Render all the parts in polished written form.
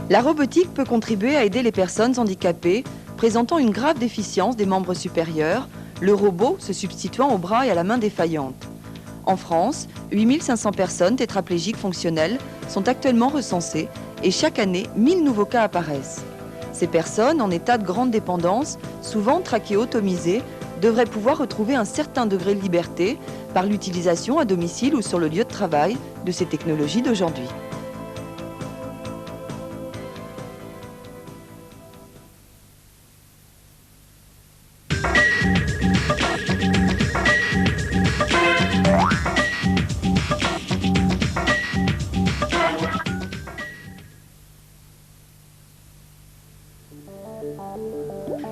La robotique peut contribuer à aider les personnes handicapées présentant une grave déficience des membres supérieurs, le robot se substituant aux bras et à la main défaillantes. En France, 8500 personnes tétraplégiques fonctionnelles sont actuellement recensées et chaque année, 1000 nouveaux cas apparaissent. Ces personnes, en état de grande dépendance, souvent trachéotomisées, devraient pouvoir retrouver un certain degré de liberté par l'utilisation à domicile ou sur le lieu de travail de ces technologies d'aujourd'hui.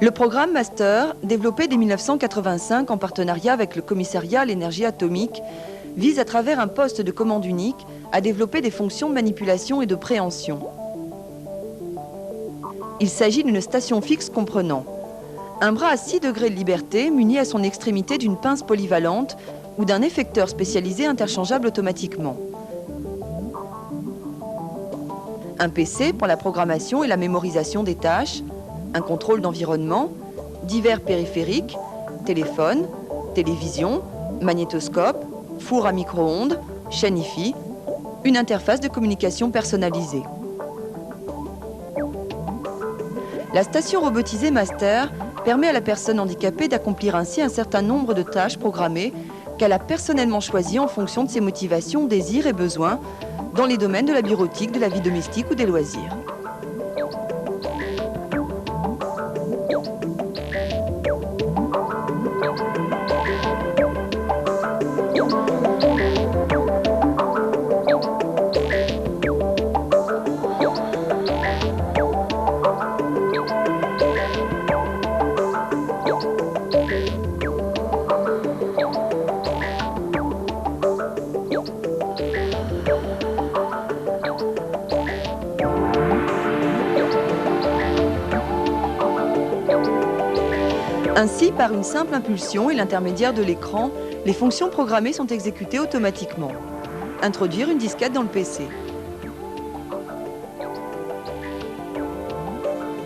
Le programme Master, développé dès 1985 en partenariat avec le Commissariat à l'énergie atomique, vise à travers un poste de commande unique à développer des fonctions de manipulation et de préhension. Il s'agit d'une station fixe comprenant un bras à 6 degrés de liberté muni à son extrémité d'une pince polyvalente ou d'un effecteur spécialisé interchangeable automatiquement. Un PC pour la programmation et la mémorisation des tâches, un contrôle d'environnement, divers périphériques, téléphone, télévision, magnétoscope, four à micro-ondes, chaîne Hi-Fi, une interface de communication personnalisée. La station robotisée Master permet à la personne handicapée d'accomplir ainsi un certain nombre de tâches programmées qu'elle a personnellement choisies en fonction de ses motivations, désirs et besoins dans les domaines de la bureautique, de la vie domestique ou des loisirs. Ainsi, par une simple impulsion et l'intermédiaire de l'écran, les fonctions programmées sont exécutées automatiquement. Introduire une disquette dans le PC.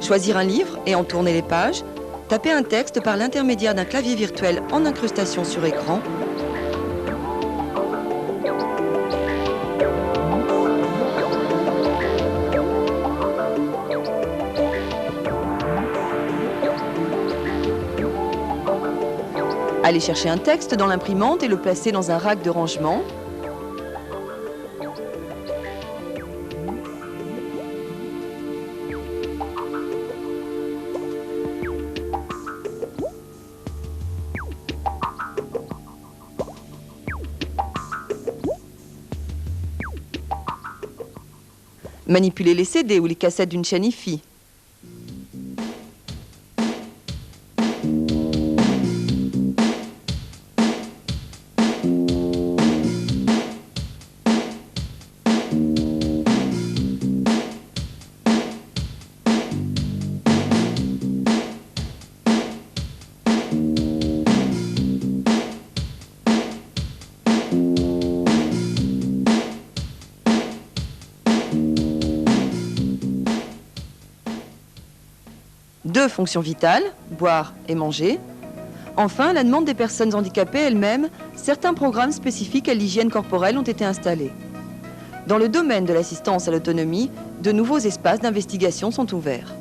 Choisir un livre et en tourner les pages. Taper un texte par l'intermédiaire d'un clavier virtuel en incrustation sur écran. Aller chercher un texte dans l'imprimante et le placer dans un rack de rangement. Manipuler les CD ou les cassettes d'une chaîne Hi-Fi. Deux fonctions vitales, boire et manger. Enfin, à la demande des personnes handicapées elles-mêmes, certains programmes spécifiques à l'hygiène corporelle ont été installés. Dans le domaine de l'assistance à l'autonomie, de nouveaux espaces d'investigation sont ouverts.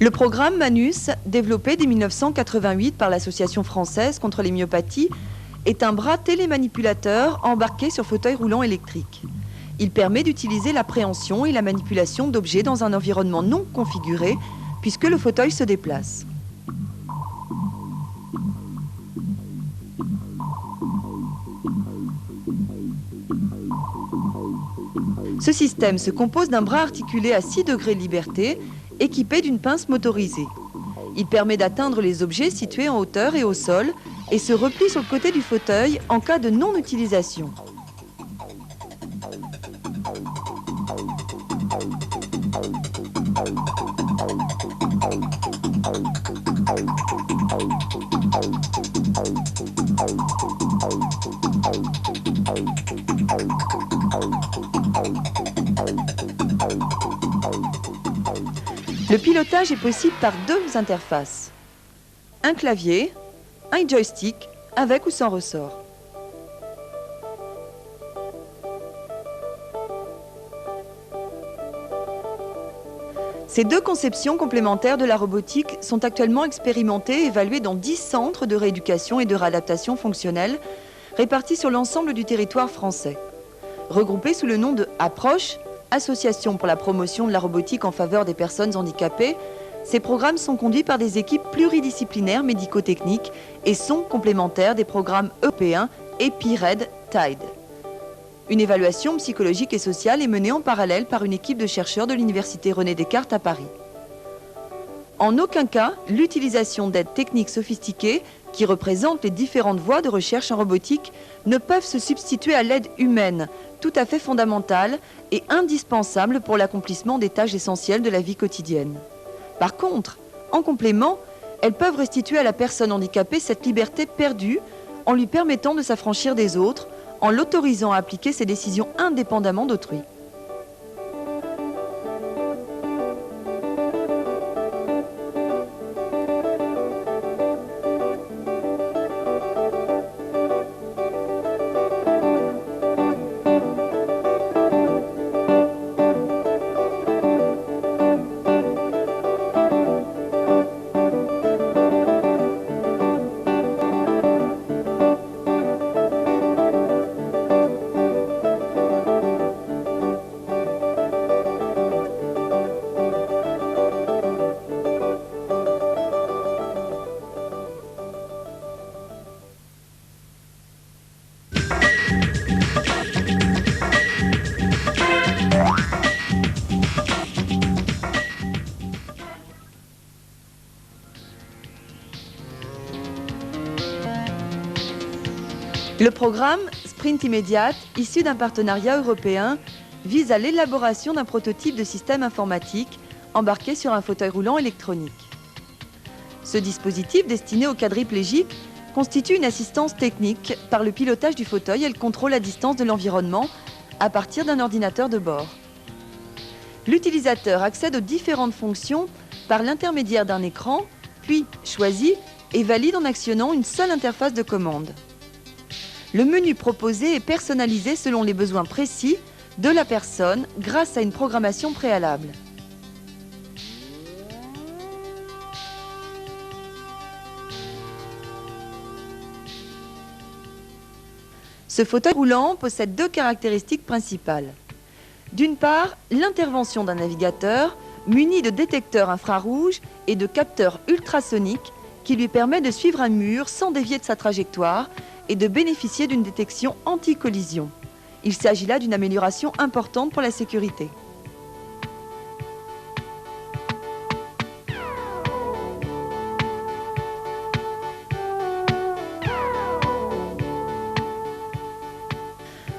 Le programme Manus, développé dès 1988 par l'Association française contre les myopathies, est un bras télémanipulateur embarqué sur fauteuil roulant électrique. Il permet d'utiliser l'appréhension et la manipulation d'objets dans un environnement non configuré, puisque le fauteuil se déplace. Ce système se compose d'un bras articulé à 6 degrés de liberté, équipé d'une pince motorisée. Il permet d'atteindre les objets situés en hauteur et au sol et se replie sur le côté du fauteuil en cas de non-utilisation. Le pilotage est possible par 2 interfaces. Un clavier, un joystick, avec ou sans ressort. Ces 2 conceptions complémentaires de la robotique sont actuellement expérimentées et évaluées dans 10 centres de rééducation et de réadaptation fonctionnelle répartis sur l'ensemble du territoire français. Regroupés sous le nom de Approche, Association pour la promotion de la robotique en faveur des personnes handicapées, ces programmes sont conduits par des équipes pluridisciplinaires médico-techniques et sont complémentaires des programmes européens EPI-RED-TIDE. Une évaluation psychologique et sociale est menée en parallèle par une équipe de chercheurs de l'Université René Descartes à Paris. En aucun cas, l'utilisation d'aides techniques sophistiquées, qui représentent les différentes voies de recherche en robotique, ne peuvent se substituer à l'aide humaine, tout à fait fondamentale et indispensable pour l'accomplissement des tâches essentielles de la vie quotidienne. Par contre, en complément, elles peuvent restituer à la personne handicapée cette liberté perdue en lui permettant de s'affranchir des autres, en l'autorisant à appliquer ses décisions indépendamment d'autrui. Le programme Sprint Immédiate, issu d'un partenariat européen, vise à l'élaboration d'un prototype de système informatique embarqué sur un fauteuil roulant électronique. Ce dispositif, destiné aux quadriplégiques, constitue une assistance technique par le pilotage du fauteuil et le contrôle à distance de l'environnement à partir d'un ordinateur de bord. L'utilisateur accède aux différentes fonctions par l'intermédiaire d'un écran, puis choisit et valide en actionnant une seule interface de commande. Le menu proposé est personnalisé selon les besoins précis de la personne grâce à une programmation préalable. Ce fauteuil roulant possède 2 caractéristiques principales. D'une part, l'intervention d'un navigateur muni de détecteurs infrarouges et de capteurs ultrasoniques qui lui permet de suivre un mur sans dévier de sa trajectoire et de bénéficier d'une détection anti-collision. Il s'agit là d'une amélioration importante pour la sécurité.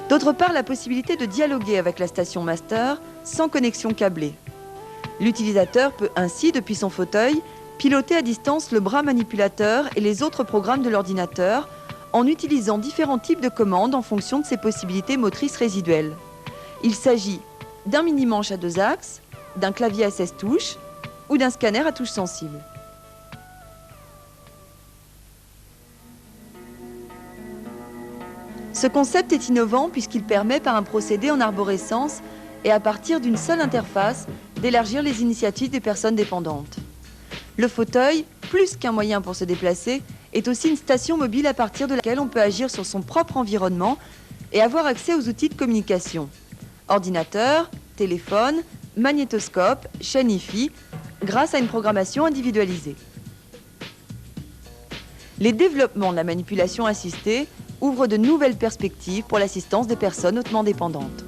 D'autre part, la possibilité de dialoguer avec la station master sans connexion câblée. L'utilisateur peut ainsi, depuis son fauteuil, piloter à distance le bras manipulateur et les autres programmes de l'ordinateur en utilisant différents types de commandes en fonction de ses possibilités motrices résiduelles. Il s'agit d'un mini-manche à 2 axes, d'un clavier à 16 touches ou d'un scanner à touches sensibles. Ce concept est innovant puisqu'il permet, par un procédé en arborescence et à partir d'une seule interface, d'élargir les initiatives des personnes dépendantes. Le fauteuil, plus qu'un moyen pour se déplacer, est aussi une station mobile à partir de laquelle on peut agir sur son propre environnement et avoir accès aux outils de communication. Ordinateur, téléphone, magnétoscope, chaîne Hi-Fi, grâce à une programmation individualisée. Les développements de la manipulation assistée ouvrent de nouvelles perspectives pour l'assistance des personnes hautement dépendantes.